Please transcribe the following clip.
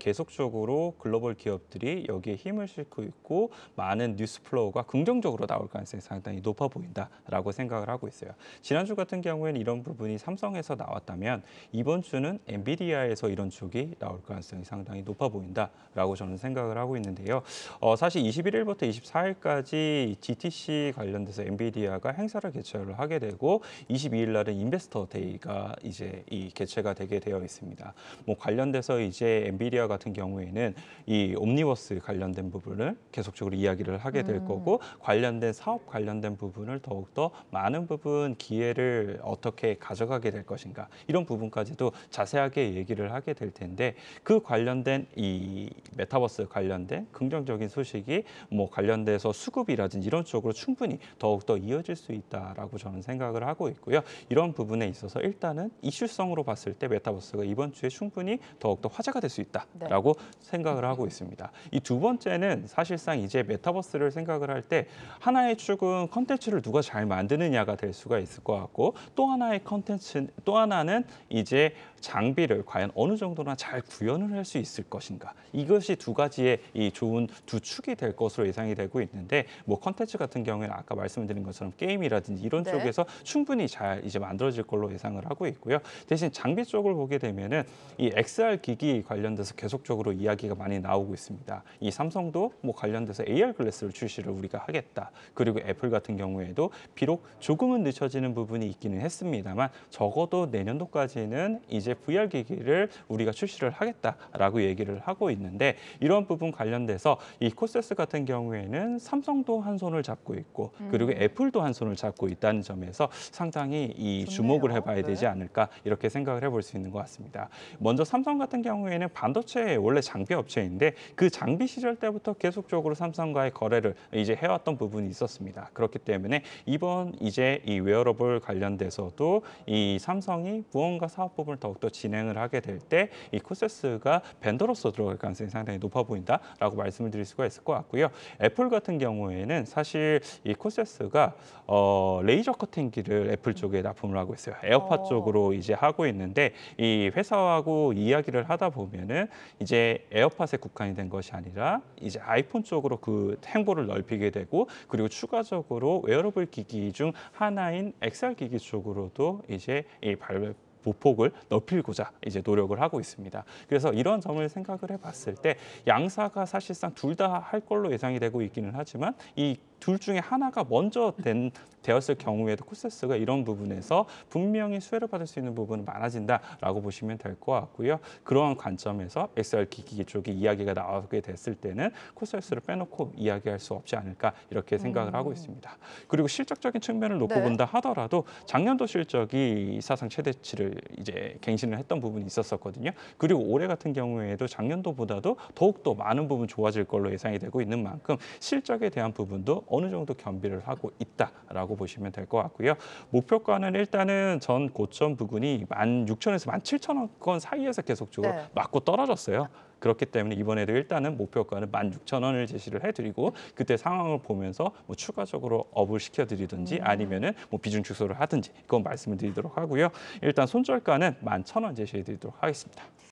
계속적으로 글로벌 기업들이 여기에 힘을 싣고 있고 많은 뉴스 플로우가 긍정적으로 나올 가능성이 상당히 높아 보인다라고 생각을 하고 있어요. 지난주 같은 경우에는 이런 부분이 삼성에서 나왔다면 이번 주는 엔비디아에서 이런 쪽이 나올 가능성이 상당히 높아 보인다라고 저는 생각을 하고 있는데요. 사실 21일부터 24일까지 GTC 관련돼서 엔비디아가 행사를 개최를 하게 되고 22일 날은 인베스터 데이가 이제 개최가 되게 되어 있습니다. 뭐 관련돼서 이제 엔비디아 같은 경우에는 이 옴니버스 관련된 부분을 계속적으로 이야기를 하게 될 거고 관련된 사업 관련된 부분을 더욱더 많은 부분 기회를 어떻게 가져가게 될 것인가 이런 부분까지도 자세하게 얘기를 하게 될 텐데 그 관련된 이 메타버스 관련된 긍정적인 소식이 뭐 관련돼서 수급이라든지 이런 쪽으로 충분히 더욱더 이어질 수 있다라고 저는 생각을 하고 있고요. 이런 부분에 있어서 일단은 이슈성으로 봤을 때 메타버스가 이번 주에 충분히 더욱더 화제가 될 수 있다라고 생각을 하고 있습니다. 이 두 번째는 사실상 이제 메타버스를 생각을 할 때 하나의 축은 컨텐츠를 누가 잘 만드느냐가 될 수가 있을 것 같고 또 하나의 컨텐츠 또 하나는 이제 장비를 과연 어느 정도나 잘 구현을 할 수 있을 것인가. 이것이 두 가지의 이 좋은 두 축이 될 것으로 예상이 되고 있는데 뭐 컨텐츠 같은 경우에는 아까 말씀드린 것처럼 게임이라든지 이런 쪽에서 충분히 잘 이제 만들어질 걸로 예상을 하고 있고요. 대신 장비 쪽을 보게 되면은 이 XR 기기 관련돼서 계속적으로 이야기가 많이 나오고 있습니다. 이 삼성도 뭐 관련돼서 AR 글래스를 출시를 우리가 하겠다. 그리고 애플 같은 경우에도 비록 조금은 늦춰지는 부분이 있기는 했습니다만 적어도 내년도까지는 이제 VR 기기를 우리가 출시를 하겠다라고 얘기를 하고 있는데 이런 부분 관련돼서 이 코세스 같은 경우에는 삼성도 한 손을 잡고 있고 그리고 애플도 한 손을 잡고 있다는 점에서 상당히 이 주목을 해봐야 되지 않을까 이렇게 생각을 해볼 수 있는 것 같습니다. 먼저 삼성 같은 경우에는 반도체 원래 장비 업체인데 그 장비 시절 때부터 계속적으로 삼성과의 거래를 이제 해왔던 부분이 있었습니다. 그렇기 때문에 이번 이제 이 웨어러블 관련돼서도 이 삼성이 무언가 사업 부분을 더욱더 진행을 하게 될 때 이 코세스가 벤더로서 들어갈 가능성이 상당히 높아 보인다라고 말씀을 드릴 수가 있을 것 같고요. 애플 같은 경우에는 사실 이 코세스가 레이저 커팅기를 애플 쪽에 납품을 하고 있어요. 에어팟 쪽으로 이제 하고 있는데 이 회사하고 이야기를 하다 보면은 이제 에어팟에 국한이 된 것이 아니라 이제 아이폰 쪽으로 그 행보를 넓히게 되고 그리고 추가적으로 웨어러블 기기 중 하나인 XR 기기 쪽으로도 이제 이 보폭을 넓히고자 이제 노력을 하고 있습니다. 그래서 이런 점을 생각을 해봤을 때 양사가 사실상 둘 다 할 걸로 예상이 되고 있기는 하지만 이 둘 중에 하나가 먼저 되었을 경우에도 코세스가 이런 부분에서 분명히 수혜를 받을 수 있는 부분은 많아진다라고 보시면 될 것 같고요. 그러한 관점에서 XR 기기 쪽에 이야기가 나오게 됐을 때는 코세스를 빼놓고 이야기할 수 없지 않을까 이렇게 생각을 하고 있습니다. 그리고 실적적인 측면을 놓고 본다 하더라도 작년도 실적이 사상 최대치를 이제 갱신을 했던 부분이 있었거든요. 그리고 올해 같은 경우에도 작년도보다도 더욱더 많은 부분 좋아질 걸로 예상이 되고 있는 만큼 실적에 대한 부분도 어느 정도 겸비를 하고 있다라고 보시면 될 것 같고요. 목표가는 일단은 전 고점 부근이 16,000에서 17,000원 사이에서 계속적으로 맞고 떨어졌어요. 그렇기 때문에 이번에도 일단은 목표가는 16,000원을 제시를 해드리고 그때 상황을 보면서 뭐 추가적으로 업을 시켜드리든지 아니면은 뭐 비중 축소를 하든지 그건 말씀을 드리도록 하고요. 일단 손절가는 11,000원 제시해드리도록 하겠습니다.